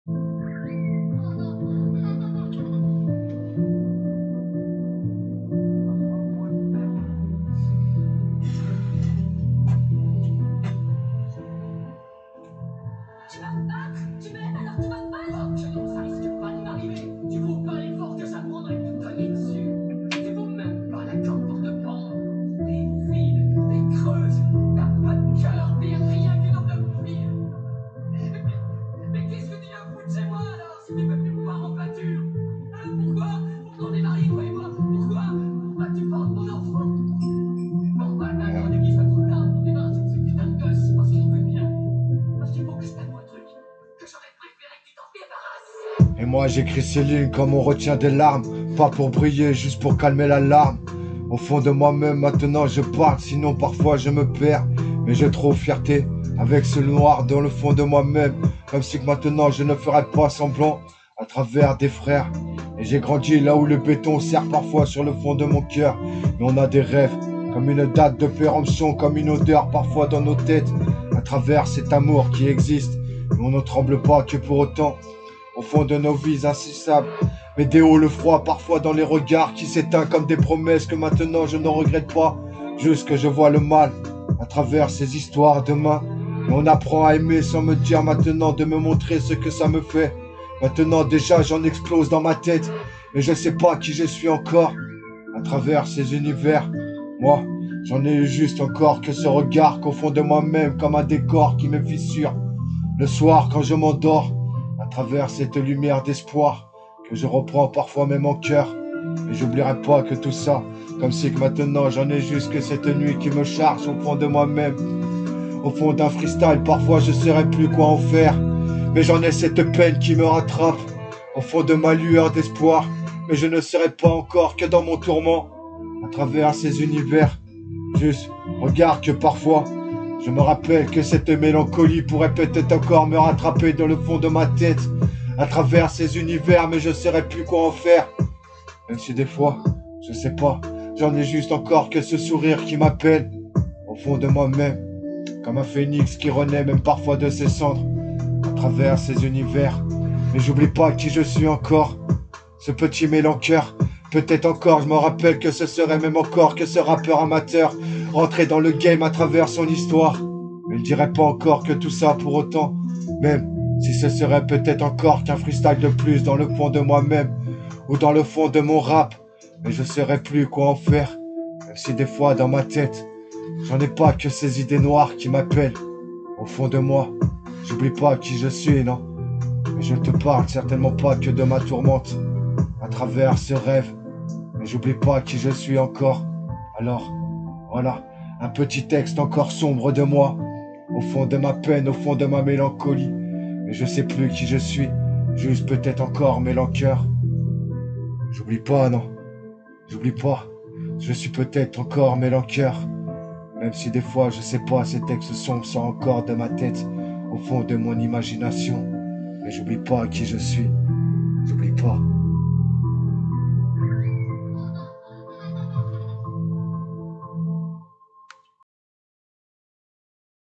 Tu vas te battre? Tu m'aimes alors tu vas te battre? Je non, ça risque pas de m'arriver. Tu trouves pas l'effort que ça prendrait de te donner dessus? Tu vaux même pas la corde pour te pendre. T'es vide, t'es creuse, t'as pas de cœur, t'es rien qu'une enveloppe vide. Mais qu'est-ce que tu viens foutre chez moi alors si t'es pas venu me voir en pâture? Pourquoi? Pour qu'on est mariés toi et moi? Pourquoi? Pourquoi tu portes mon enfant? Pourquoi t'attends qu'il soit trop tard pour débarrasser de ce putain de gosse? Parce qu'il veut bien. Parce qu'il faut que je t'avoue un truc, que j'aurais préféré que tu t'en débarrasses. Et moi j'écris ces lignes comme on retient des larmes, pas pour briller, juste pour calmer l'alarme. Au fond de moi-même maintenant je parle, sinon parfois je me perds. Mais j'ai trop fierté avec ce noir dans le fond de moi-même. Comme si que maintenant je ne ferais pas semblant à travers des frères. Et j'ai grandi là où le béton serre parfois sur le fond de mon cœur. Mais on a des rêves, comme une date de péremption, comme une odeur parfois dans nos têtes. À travers cet amour qui existe, mais on ne tremble pas que pour autant. Au fond de nos vies insaisissables, mais des hauts le froid parfois dans les regards qui s'éteignent comme des promesses que maintenant je ne regrette pas. Juste que je vois le mal à travers ces histoires demain. Et on apprend à aimer sans me dire maintenant de me montrer ce que ça me fait. Maintenant déjà j'en explose dans ma tête, mais je sais pas qui je suis encore. À travers ces univers, moi j'en ai eu juste encore que ce regard qu'au fond de moi-même comme un décor qui me fissure. Le soir quand je m'endors, à travers cette lumière d'espoir que je reprends parfois même en cœur. Et j'oublierai pas que tout ça, comme si que maintenant j'en ai juste que cette nuit qui me charge au fond de moi-même. Au fond d'un freestyle, parfois je saurais plus quoi en faire. Mais j'en ai cette peine qui me rattrape au fond de ma lueur d'espoir. Mais je ne serai pas encore que dans mon tourment. À travers ces univers, juste regarde que parfois je me rappelle que cette mélancolie pourrait peut-être encore me rattraper dans le fond de ma tête. À travers ces univers, mais je saurais plus quoi en faire. Même si des fois, je sais pas, j'en ai juste encore que ce sourire qui m'appelle au fond de moi-même. Comme un phénix qui renaît même parfois de ses cendres. À travers ces univers, mais j'oublie pas qui je suis encore. Ce petit mélancoeur, peut-être encore, je me rappelle que ce serait même encore que ce rappeur amateur rentré dans le game à travers son histoire. Mais il dirait pas encore que tout ça pour autant, même si ce serait peut-être encore qu'un freestyle de plus dans le fond de moi-même ou dans le fond de mon rap. Mais je saurais plus quoi en faire, même si des fois dans ma tête, j'en ai pas que ces idées noires qui m'appellent. Au fond de moi, j'oublie pas qui je suis, non. Mais je ne te parle certainement pas que de ma tourmente à travers ce rêve. Mais j'oublie pas qui je suis encore. Alors, voilà, un petit texte encore sombre de moi. Au fond de ma peine, au fond de ma mélancolie. Mais je sais plus qui je suis, juste peut-être encore mélancoeur. J'oublie pas, non. J'oublie pas. Je suis peut-être encore mélancoeur. Même si des fois, je sais pas, ces textes sombres sont encore de ma tête, au fond de mon imagination. Mais j'oublie pas qui je suis. J'oublie pas.